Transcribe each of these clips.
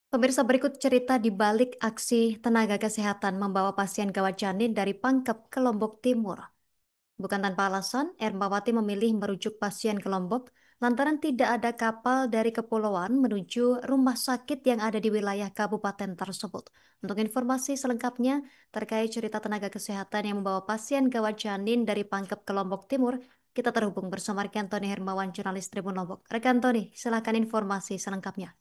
Pemirsa, berikut cerita di balik aksi tenaga kesehatan membawa pasien gawat janin dari Pangkep ke Lombok Timur. Bukan tanpa alasan, Ermawati memilih merujuk pasien ke Lombok lantaran tidak ada kapal dari kepulauan menuju rumah sakit yang ada di wilayah kabupaten tersebut. Untuk informasi selengkapnya terkait cerita tenaga kesehatan yang membawa pasien gawat janin dari Pangkep ke Lombok Timur, kita terhubung bersama rekan Tony Hermawan, jurnalis Tribun Lombok. Rekan Tony, silakan informasi selengkapnya.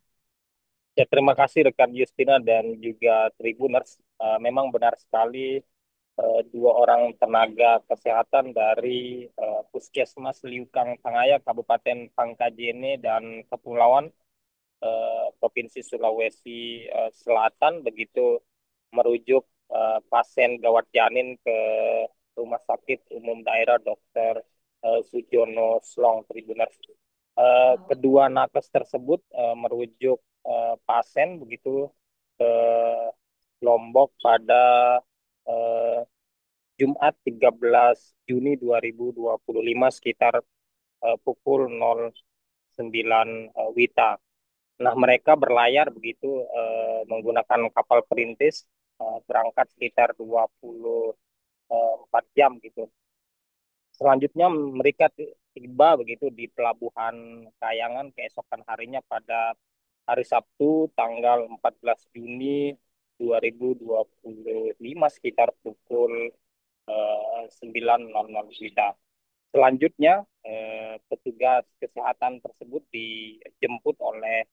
Ya, terima kasih rekan Justina dan juga Tribuners. Memang benar sekali dua orang tenaga kesehatan dari Puskesmas Liukang Tangaya, Kabupaten Pangkajene dan Kepulauan Provinsi Sulawesi Selatan begitu merujuk pasien gawat janin ke Rumah Sakit Umum Daerah Dr. Sujono Slong Tribuners. Kedua nakes tersebut merujuk pasien begitu ke Lombok pada eh, Jumat 13 Juni 2025 sekitar pukul 09 WITA. Nah, mereka berlayar begitu menggunakan kapal perintis berangkat sekitar 24 jam gitu. Selanjutnya mereka tiba begitu di Pelabuhan Kayangan keesokan harinya pada hari Sabtu tanggal 14 Juni 2025 sekitar pukul 9.00 WITA. Selanjutnya, petugas kesehatan tersebut dijemput oleh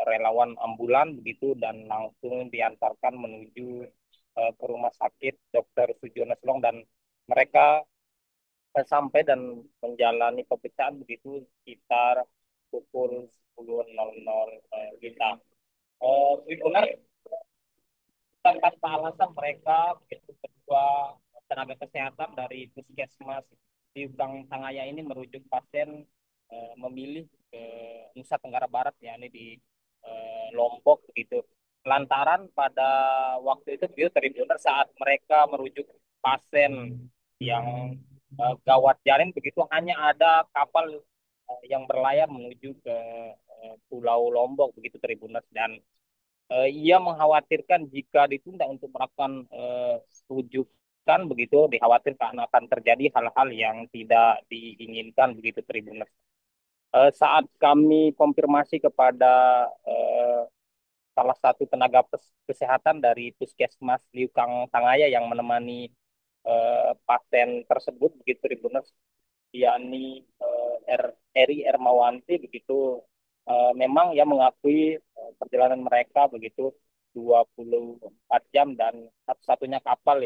relawan ambulan begitu dan langsung diantarkan menuju ke rumah sakit Dr. Sujono Selong dan mereka sampai dan menjalani pemeriksaan begitu sekitar pukul 10.00 kita. Benar, tanpa alasan mereka begitu kedua tenaga kesehatan dari Puskesmas di Bang Tangaya ini merujuk pasien memilih ke Nusa Tenggara Barat yakni di Lombok begitu. Lantaran pada waktu itu begitu Tribunner saat mereka merujuk pasien yang gawat janin begitu hanya ada kapal yang berlayar menuju ke Pulau Lombok begitu Tribunner dan ia mengkhawatirkan jika ditunda untuk melakukan rujukan begitu dikhawatirkan akan terjadi hal-hal yang tidak diinginkan begitu Tribuners. Saat kami konfirmasi kepada eh, salah satu tenaga kesehatan dari Puskesmas Liukang Tangaya yang menemani pasien tersebut begitu Tribuners, yakni Eri Ermawanti begitu memang ia mengakui perjalanan mereka begitu 24 jam dan satu-satunya kapal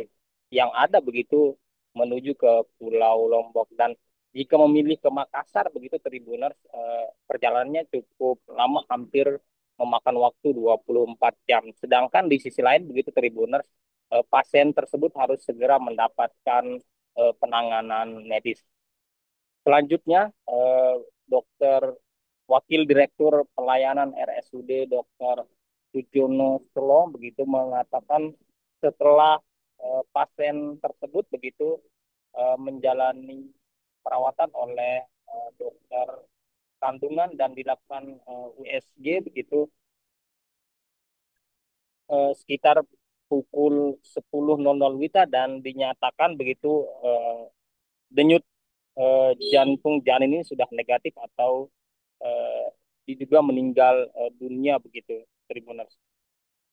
yang ada begitu menuju ke Pulau Lombok dan jika memilih ke Makassar begitu Tribuners perjalanannya cukup lama hampir memakan waktu 24 jam. Sedangkan di sisi lain begitu Tribuners pasien tersebut harus segera mendapatkan penanganan medis. Selanjutnya, Dokter Wakil Direktur Pelayanan RSUD Dr. Sujono Selo begitu mengatakan setelah pasien tersebut begitu menjalani perawatan oleh dokter kandungan dan dilakukan USG begitu sekitar pukul 10.00 WITA dan dinyatakan begitu denyut jantung janin ini sudah negatif atau eh, diduga meninggal dunia begitu Tribuners.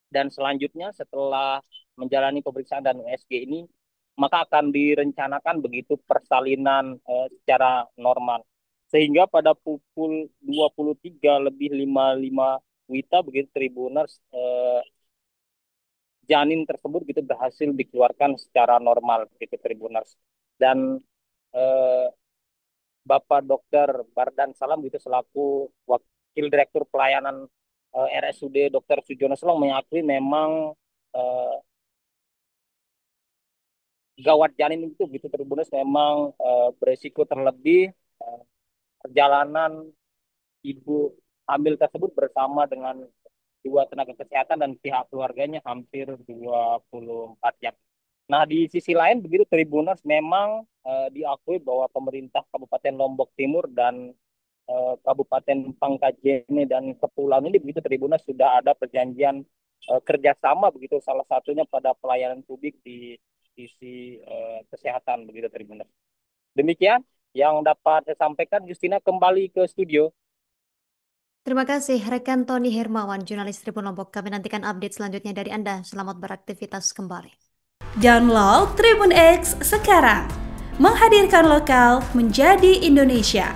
Dan selanjutnya setelah menjalani pemeriksaan dan USG ini maka akan direncanakan begitu persalinan secara normal. Sehingga pada pukul 23 lebih 55 WITA begitu Tribuners janin tersebut gitu berhasil dikeluarkan secara normal begitu Tribuners. Dan eh, Bapak Dokter Bardan Salam gitu selaku Wakil Direktur Pelayanan RSUD Dr. Sujono Selong mengakui memang eh, gawat janin itu gitu Tribunus memang beresiko terlebih eh, perjalanan ibu hamil tersebut bersama dengan dua tenaga kesehatan dan pihak keluarganya hampir 24 jam. Nah, di sisi lain begitu Tribuners memang diakui bahwa pemerintah Kabupaten Lombok Timur dan Kabupaten Pangkajene dan Kepulauan ini begitu Tribuners sudah ada perjanjian kerjasama begitu salah satunya pada pelayanan publik di sisi kesehatan begitu Tribuners. Demikian yang dapat saya sampaikan. Justina kembali ke studio. Terima kasih rekan Tony Hermawan, jurnalis Tribun Lombok. Kami nantikan update selanjutnya dari Anda. Selamat beraktivitas kembali. Download Tribun X sekarang. Menghadirkan lokal menjadi Indonesia.